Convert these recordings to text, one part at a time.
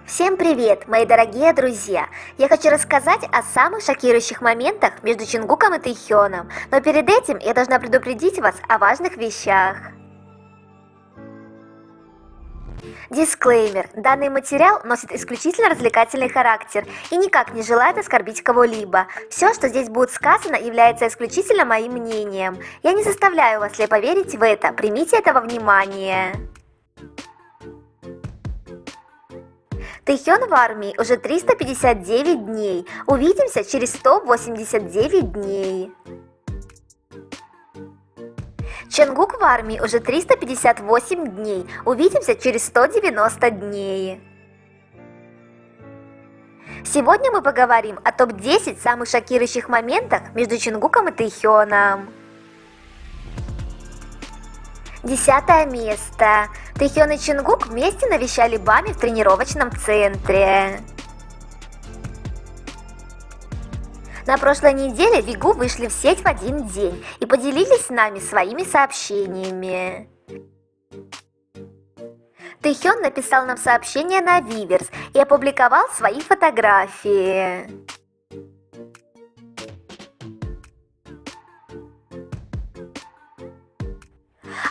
Всем привет, мои дорогие друзья! Я хочу рассказать о самых шокирующих моментах между Чингуком и Тэйхёном, но перед этим я должна предупредить вас о важных вещах. Дисклеймер. Данный материал носит исключительно развлекательный характер и никак не желает оскорбить кого-либо. Все, что здесь будет сказано, является исключительно моим мнением. Я не заставляю вас ли поверить в это, примите это во внимание. Тэйхён в армии уже 359 дней. Увидимся через 189 дней. Чонгук в армии уже 358 дней. Увидимся через 190 дней. Сегодня мы поговорим о топ-10 самых шокирующих моментах между Чонгуком и Тэйхёном. 10 место. Тэйхён и Чингук вместе навещали Бами в тренировочном центре. На прошлой неделе Вигу вышли в сеть в один день и поделились с нами своими сообщениями. Тэйхён написал нам сообщение на Виверс и опубликовал свои фотографии.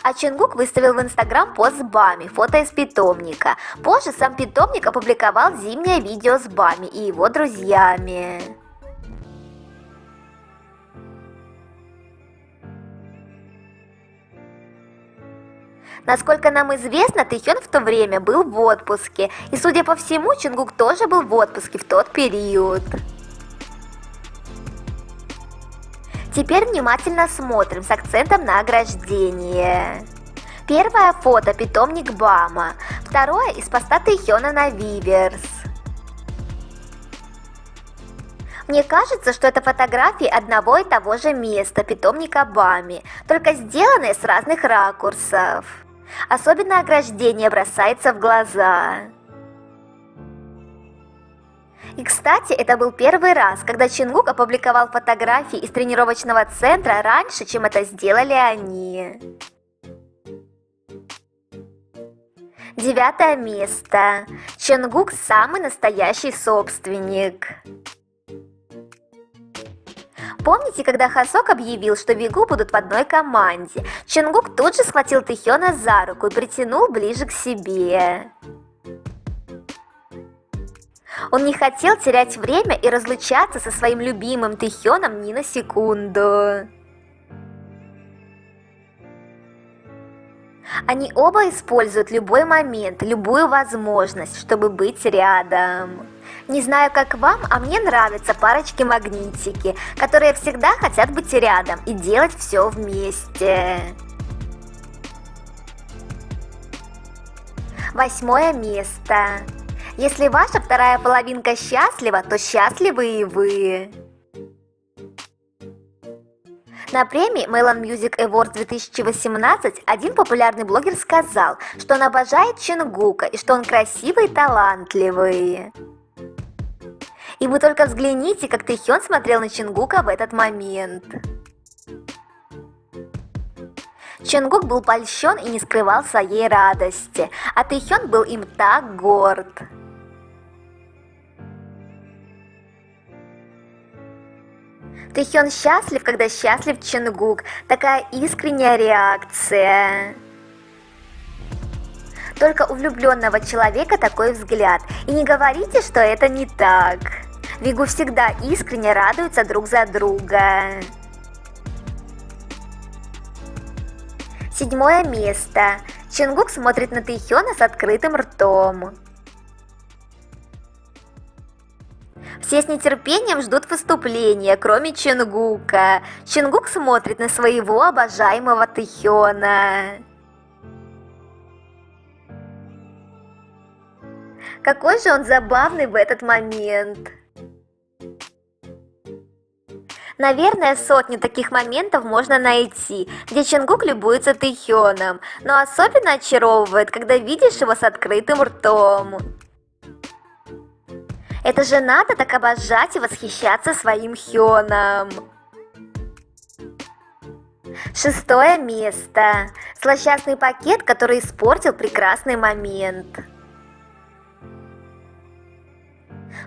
А Чингук выставил в Инстаграм пост с Бами, фото из питомника. Позже сам питомник опубликовал зимнее видео с Бами и его друзьями. Насколько нам известно, Тэйхён в то время был в отпуске, и, судя по всему, Чингук тоже был в отпуске в тот период. Теперь внимательно смотрим с акцентом на ограждение. Первое фото – питомник Бама. Второе – из поста Тэйхёна на Виверс. Мне кажется, что это фотографии одного и того же места, питомника Бами, только сделанные с разных ракурсов. Особенно ограждение бросается в глаза. И, кстати, это был первый раз, когда Чингук опубликовал фотографии из тренировочного центра раньше, чем это сделали они. 9 место. Чингук самый настоящий собственник. Помните, когда Хасок объявил, что Вигу будут в одной команде? Чингук тут же схватил Тэйхёна за руку и притянул ближе к себе. Он не хотел терять время и разлучаться со своим любимым Тэйхёном ни на секунду. Они оба используют любой момент, любую возможность, чтобы быть рядом. Не знаю, как вам, а мне нравятся парочки-магнитики, которые всегда хотят быть рядом и делать все вместе. 8 место. Если ваша вторая половинка счастлива, то счастливы и вы. На премии Melon Music Awards 2018 один популярный блогер сказал, что он обожает Чингука и что он красивый и талантливый. И вы только взгляните, как Тэйхён смотрел на Чингука в этот момент. Чингук был польщен и не скрывал своей радости, а Тэйхён был им так горд. Тэйхён счастлив, когда счастлив Чингук. Такая искренняя реакция. Только у влюбленного человека такой взгляд. И не говорите, что это не так. Вигу всегда искренне радуются друг за друга. 7 место. Чингук смотрит на Тэйхёна с открытым ртом. Все с нетерпением ждут выступления, кроме Чингука. Чингук смотрит на своего обожаемого Тэйхёна. Какой же он забавный в этот момент. Наверное, сотни таких моментов можно найти, где Чингук любуется Тэйхёном, но особенно очаровывает, когда видишь его с открытым ртом. Это же надо так обожать и восхищаться своим Хёном. 6 место. Злосчастный пакет, который испортил прекрасный момент.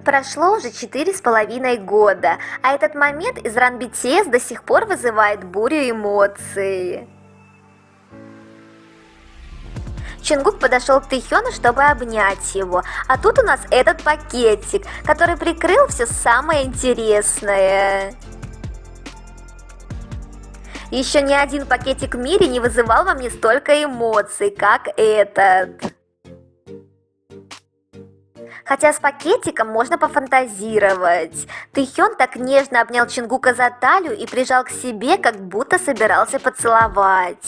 Прошло уже 4,5 года, а этот момент из Run BTS до сих пор вызывает бурю эмоций. Чонгук подошел к Тэхёну, чтобы обнять его, а тут у нас этот пакетик, который прикрыл все самое интересное. Еще ни один пакетик в мире не вызывал во мне столько эмоций, как этот. Хотя с пакетиком можно пофантазировать. Тэхён так нежно обнял Чонгука за талию и прижал к себе, как будто собирался поцеловать.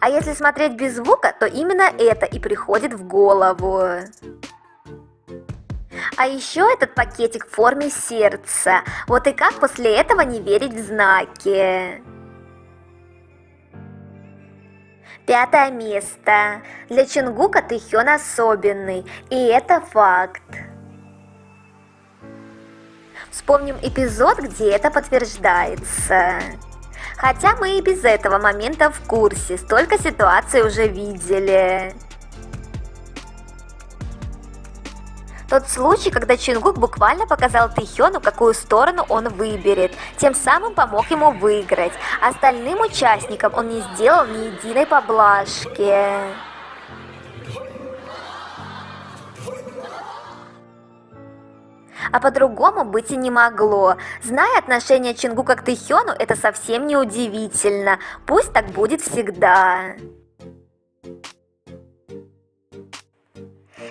А если смотреть без звука, то именно это и приходит в голову. А еще этот пакетик в форме сердца. Вот и как после этого не верить в знаки? 5 место. Для Чонгука Тэхён особенный, и это факт. Вспомним эпизод, где это подтверждается. Хотя мы и без этого момента в курсе, столько ситуаций уже видели. Тот случай, когда Чонгук буквально показал Тэхёну, какую сторону он выберет, тем самым помог ему выиграть. Остальным участникам он не сделал ни единой поблажки. А по-другому быть и не могло. Зная отношение Чонгука к Тэхёну, это совсем не удивительно. Пусть так будет всегда.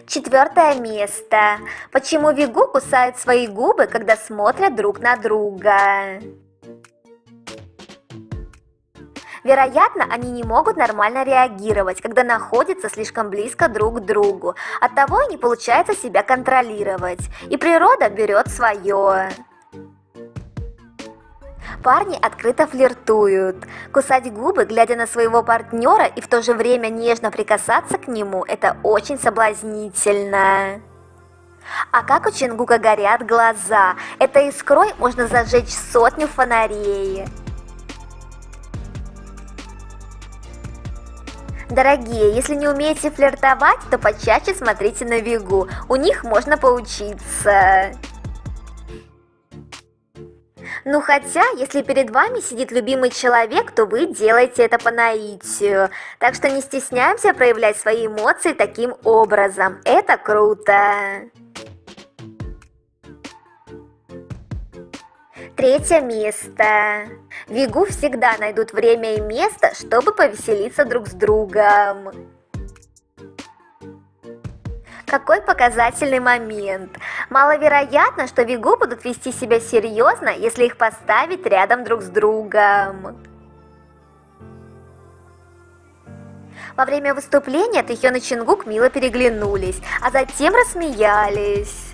4 место. Почему Вигу кусают свои губы, когда смотрят друг на друга? Вероятно, они не могут нормально реагировать, когда находятся слишком близко друг к другу. Оттого и не получается себя контролировать. И природа берет свое. Парни открыто флиртуют. Кусать губы, глядя на своего партнера, и в то же время нежно прикасаться к нему, это очень соблазнительно. А как у Чонгука горят глаза. Этой искрой можно зажечь сотню фонарей. Дорогие, если не умеете флиртовать, то почаще смотрите на Вигу. У них можно поучиться. Ну хотя, если перед вами сидит любимый человек, то вы делаете это по наитию. Так что не стесняемся проявлять свои эмоции таким образом. Это круто. 3 место. Вигу всегда найдут время и место, чтобы повеселиться друг с другом. Какой показательный момент. Маловероятно, что Вигу будут вести себя серьезно, если их поставить рядом друг с другом. Во время выступления Тэхён и Чонгук мило переглянулись, а затем рассмеялись.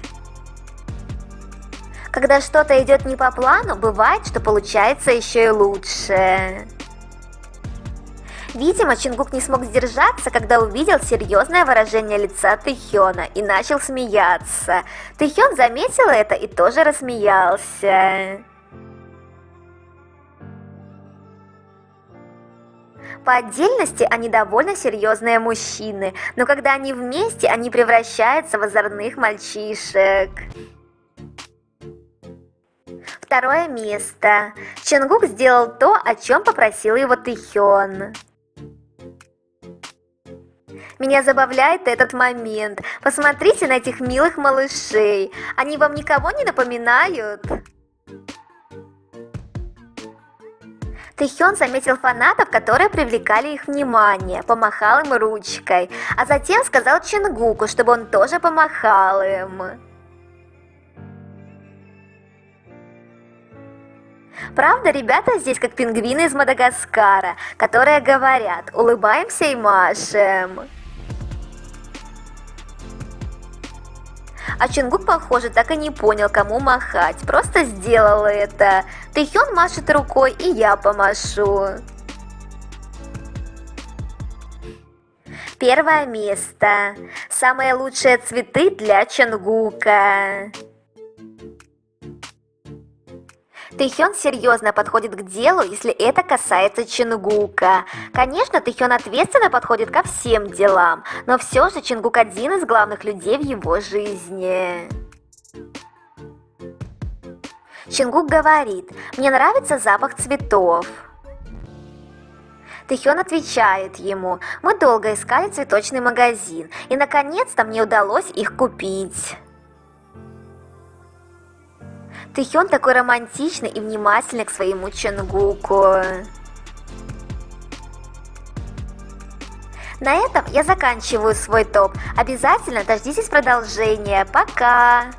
Когда что-то идет не по плану, бывает, что получается еще и лучше. Видимо, Чонгук не смог сдержаться, когда увидел серьезное выражение лица Тэхёна и начал смеяться. Тэхён заметил это и тоже рассмеялся. По отдельности они довольно серьезные мужчины, но когда они вместе, они превращаются в озорных мальчишек. 2 место. Чонгук сделал то, о чем попросил его Тэхён. Меня забавляет этот момент. Посмотрите на этих милых малышей. Они вам никого не напоминают? Тэхён заметил фанатов, которые привлекали их внимание, помахал им ручкой, а затем сказал Чонгуку, чтобы он тоже помахал им. Правда, ребята здесь как пингвины из Мадагаскара, которые говорят: улыбаемся и машем. А Чонгук, похоже, так и не понял, кому махать, просто сделал это. Тэхён машет рукой, и я помашу. 1 место. Самые лучшие цветы для Чонгука. Тэхён серьезно подходит к делу, если это касается Чингука. Конечно, Тэхён ответственно подходит ко всем делам, но все же Чингук один из главных людей в его жизни. Чингук говорит: «Мне нравится запах цветов». Тэхён отвечает ему: «Мы долго искали цветочный магазин, и наконец-то мне удалось их купить». Тэхён такой романтичный и внимательный к своему Чингуку. На этом я заканчиваю свой топ. Обязательно дождитесь продолжения. Пока!